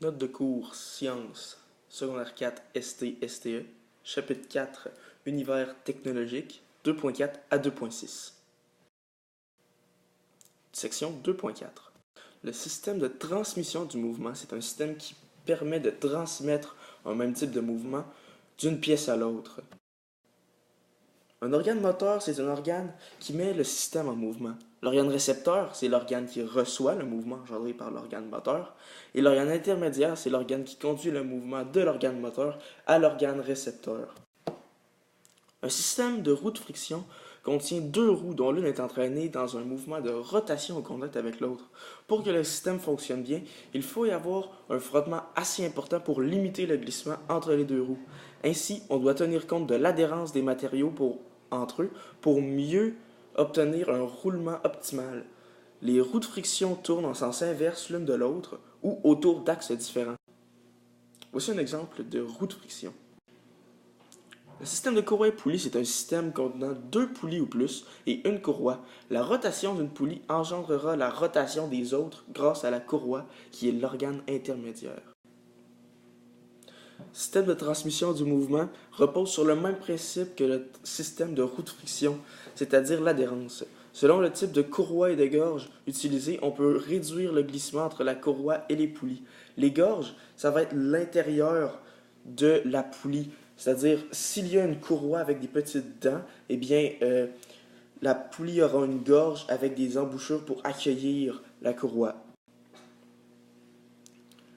Note de cours Sciences, secondaire 4 ST-STE, chapitre 4 Univers technologique, 2.4 à 2.6. Section 2.4. Le système de transmission du mouvement, c'est un système qui permet de transmettre un même type de mouvement d'une pièce à l'autre. Un organe moteur, c'est un organe qui met le système en mouvement. L'organe récepteur, c'est l'organe qui reçoit le mouvement engendré par l'organe moteur. Et l'organe intermédiaire, c'est l'organe qui conduit le mouvement de l'organe moteur à l'organe récepteur. Un système de roue de friction contient deux roues dont l'une est entraînée dans un mouvement de rotation en contact avec l'autre. Pour que le système fonctionne bien, il faut y avoir un frottement assez important pour limiter le glissement entre les deux roues. Ainsi, on doit tenir compte de l'adhérence des matériaux entre eux pour mieux obtenir un roulement optimal. Les roues de friction tournent en sens inverse l'une de l'autre ou autour d'axes différents. Voici un exemple de roue de friction. Le système de courroie et poulie, c'est un système contenant deux poulies ou plus et une courroie. La rotation d'une poulie engendrera la rotation des autres grâce à la courroie qui est l'organe intermédiaire. Le système de transmission du mouvement repose sur le même principe que le système de roue de friction, c'est-à-dire l'adhérence. Selon le type de courroie et de gorge utilisé, on peut réduire le glissement entre la courroie et les poulies. Les gorges, ça va être l'intérieur de la poulie. C'est-à-dire, s'il y a une courroie avec des petites dents, eh bien, la poulie aura une gorge avec des embouchures pour accueillir la courroie.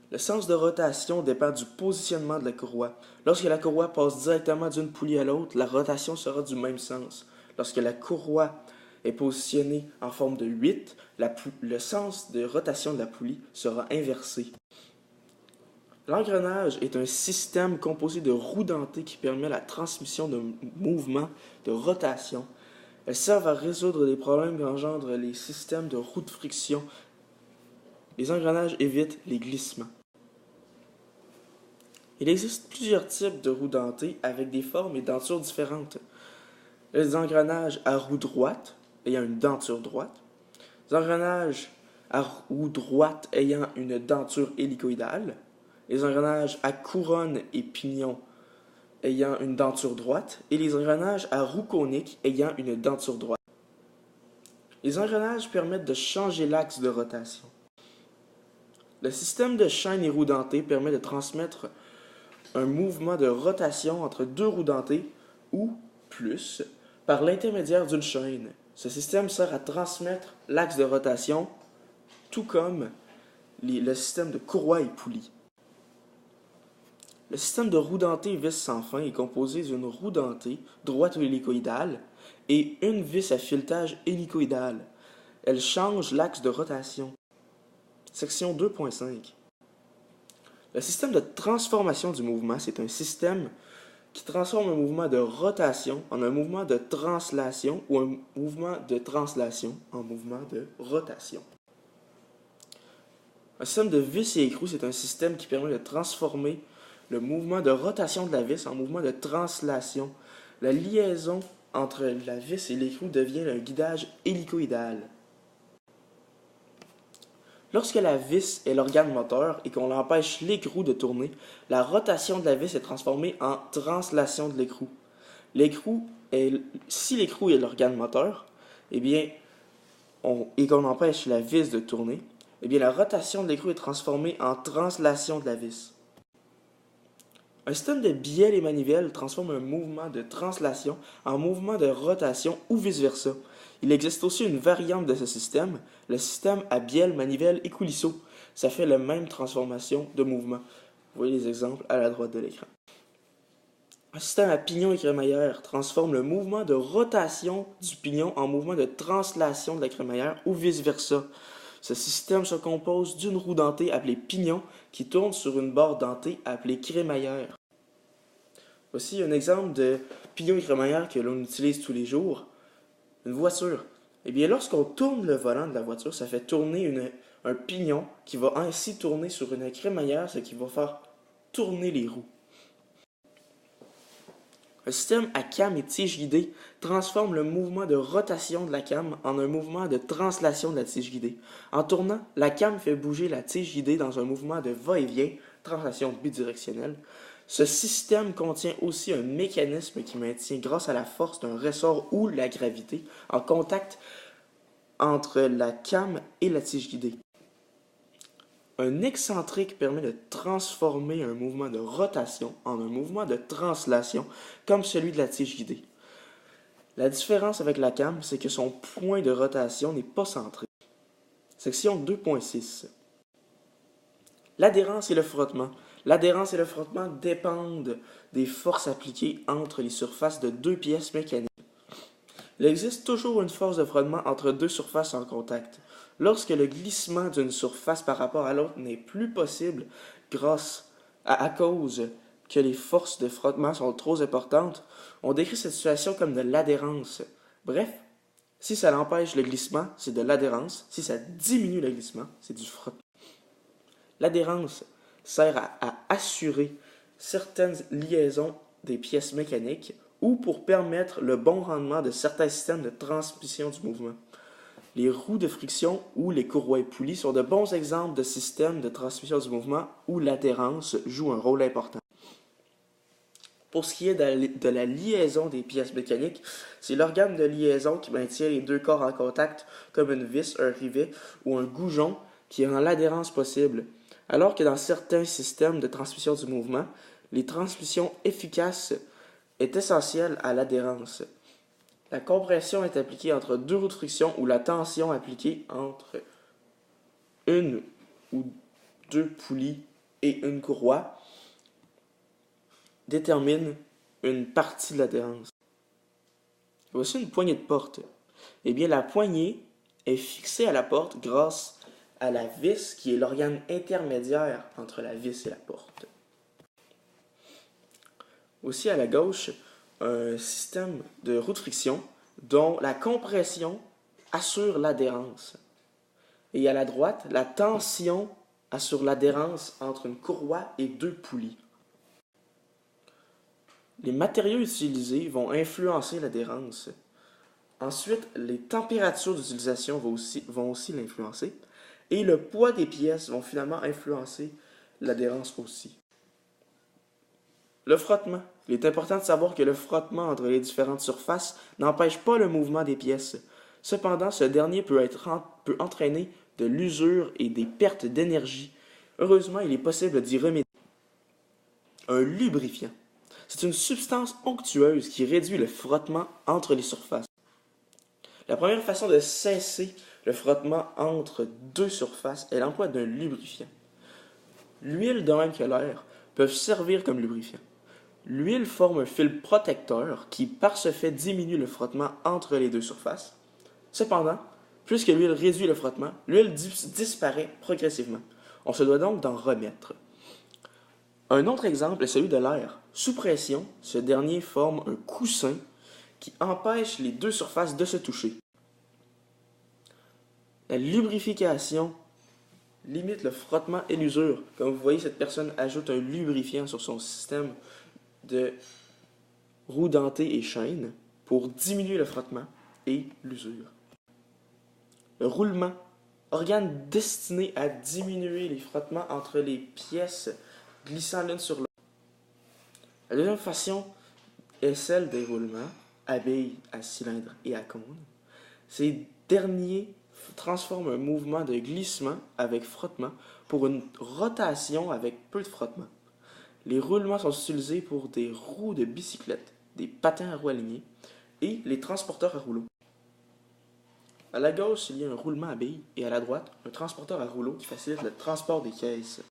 Le sens de rotation dépend du positionnement de la courroie. Lorsque la courroie passe directement d'une poulie à l'autre, la rotation sera du même sens. Lorsque la courroie est positionnée en forme de 8, le sens de rotation de la poulie sera inversé. L'engrenage est un système composé de roues dentées qui permet la transmission de mouvements de rotation. Elles servent à résoudre les problèmes qu'engendrent les systèmes de roues de friction. Les engrenages évitent les glissements. Il existe plusieurs types de roues dentées avec des formes et dentures différentes. Les engrenages à roue droite ayant une denture droite. Les engrenages à roue droite ayant une denture hélicoïdale. Les engrenages à couronne et pignon ayant une denture droite et les engrenages à roue conique ayant une denture droite. Les engrenages permettent de changer l'axe de rotation. Le système de chaîne et roues dentées permet de transmettre un mouvement de rotation entre deux roues dentées ou plus par l'intermédiaire d'une chaîne. Ce système sert à transmettre l'axe de rotation, tout comme le système de courroie et poulie. Le système de roue dentée vis sans fin est composé d'une roue dentée, droite ou hélicoïdale, et une vis à filetage hélicoïdale. Elle change l'axe de rotation. Section 2.5. Le système de transformation du mouvement, c'est un système qui transforme un mouvement de rotation en un mouvement de translation ou un mouvement de translation en mouvement de rotation. Un système de vis et écrou, c'est un système qui permet de transformer le mouvement de rotation de la vis en mouvement de translation. La liaison entre la vis et l'écrou devient un guidage hélicoïdal. Lorsque la vis est l'organe moteur et qu'on empêche l'écrou de tourner, la rotation de la vis est transformée en translation de l'écrou. Si l'écrou est l'organe moteur, eh bien, et qu'on empêche la vis de tourner, eh bien, la rotation de l'écrou est transformée en translation de la vis. Un système de bielle et manivelle transforme un mouvement de translation en mouvement de rotation ou vice-versa. Il existe aussi une variante de ce système, le système à bielle, manivelle et coulisseau. Ça fait la même transformation de mouvement. Vous voyez les exemples à la droite de l'écran. Un système à pignon et crémaillère transforme le mouvement de rotation du pignon en mouvement de translation de la crémaillère ou vice-versa. Ce système se compose d'une roue dentée appelée pignon qui tourne sur une barre dentée appelée crémaillère. Voici un exemple de pignon et crémaillère que l'on utilise tous les jours. Une voiture. Eh bien, lorsqu'on tourne le volant de la voiture, ça fait tourner un pignon qui va ainsi tourner sur une crémaillère, ce qui va faire tourner les roues. Un système à cam et tige guidée transforme le mouvement de rotation de la cam en un mouvement de translation de la tige guidée. En tournant, la cam fait bouger la tige guidée dans un mouvement de va-et-vient, translation bidirectionnelle. Ce système contient aussi un mécanisme qui maintient, grâce à la force d'un ressort ou la gravité, en contact entre la cam et la tige guidée. Un excentrique permet de transformer un mouvement de rotation en un mouvement de translation, comme celui de la tige guidée. La différence avec la cam, c'est que son point de rotation n'est pas centré. Section 2.6. L'adhérence et le frottement. L'adhérence et le frottement dépendent des forces appliquées entre les surfaces de deux pièces mécaniques. Il existe toujours une force de frottement entre deux surfaces en contact. Lorsque le glissement d'une surface par rapport à l'autre n'est plus possible à cause que les forces de frottement sont trop importantes, on décrit cette situation comme de l'adhérence. Bref, si ça empêche le glissement, c'est de l'adhérence. Si ça diminue le glissement, c'est du frottement. L'adhérence sert à assurer certaines liaisons des pièces mécaniques ou pour permettre le bon rendement de certains systèmes de transmission du mouvement. Les roues de friction ou les courroies et poulies sont de bons exemples de systèmes de transmission du mouvement où l'adhérence joue un rôle important. Pour ce qui est de la liaison des pièces mécaniques, c'est l'organe de liaison qui maintient les deux corps en contact, comme une vis, un rivet ou un goujon qui rend l'adhérence possible. Alors que dans certains systèmes de transmission du mouvement, les transmissions efficaces est essentielle à l'adhérence. La compression est appliquée entre deux roues de friction ou la tension appliquée entre une ou deux poulies et une courroie détermine une partie de l'adhérence. Voici une poignée de porte. Eh bien, la poignée est fixée à la porte grâce à la vis qui est l'organe intermédiaire entre la vis et la porte. Aussi à la gauche, un système de roue de friction dont la compression assure l'adhérence. Et à la droite, la tension assure l'adhérence entre une courroie et deux poulies. Les matériaux utilisés vont influencer l'adhérence. Ensuite, les températures d'utilisation vont aussi l'influencer. Et le poids des pièces vont finalement influencer l'adhérence aussi. Le frottement. Il est important de savoir que le frottement entre les différentes surfaces n'empêche pas le mouvement des pièces. Cependant, ce dernier peut entraîner de l'usure et des pertes d'énergie. Heureusement, il est possible d'y remédier. Un lubrifiant. C'est une substance onctueuse qui réduit le frottement entre les surfaces. La première façon de cesser le frottement entre deux surfaces est l'emploi d'un lubrifiant. L'huile, de même que l'air, peuvent servir comme lubrifiant. L'huile forme un film protecteur qui, par ce fait, diminue le frottement entre les deux surfaces. Cependant, puisque l'huile réduit le frottement, l'huile disparaît progressivement. On se doit donc d'en remettre. Un autre exemple est celui de l'air. Sous pression, ce dernier forme un coussin qui empêche les deux surfaces de se toucher. La lubrification limite le frottement et l'usure. Comme vous voyez, cette personne ajoute un lubrifiant sur son système de roues dentées et chaînes pour diminuer le frottement et l'usure. Le roulement, organe destiné à diminuer les frottements entre les pièces glissant l'une sur l'autre. La deuxième façon est celle des roulements, à billes, à cylindre et à cône. Ces derniers transforment un mouvement de glissement avec frottement pour une rotation avec peu de frottement. Les roulements sont utilisés pour des roues de bicyclette, des patins à roues alignées et les transporteurs à rouleaux. À la gauche, il y a un roulement à billes et à la droite, un transporteur à rouleaux qui facilite le transport des caisses.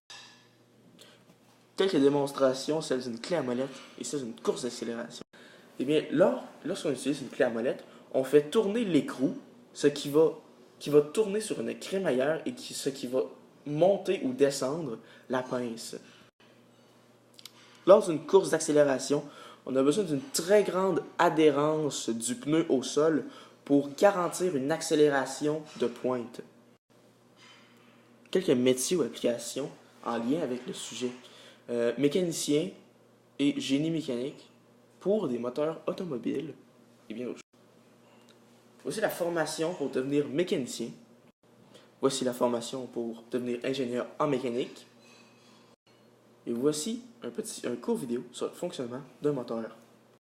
Quelques démonstrations, celles d'une clé à molette et celles d'une course d'accélération. Eh bien, lorsqu'on utilise une clé à molette, on fait tourner l'écrou, ce qui va tourner sur une crémaillère et ce qui va monter ou descendre la pince. Lors d'une course d'accélération, on a besoin d'une très grande adhérence du pneu au sol pour garantir une accélération de pointe. Quelques métiers ou applications en lien avec le sujet. Mécanicien et génie mécanique pour des moteurs automobiles et bien d'autres choses. Voici la formation pour devenir mécanicien. Voici la formation pour devenir ingénieur en mécanique. Et voici un court vidéo sur le fonctionnement d'un moteur.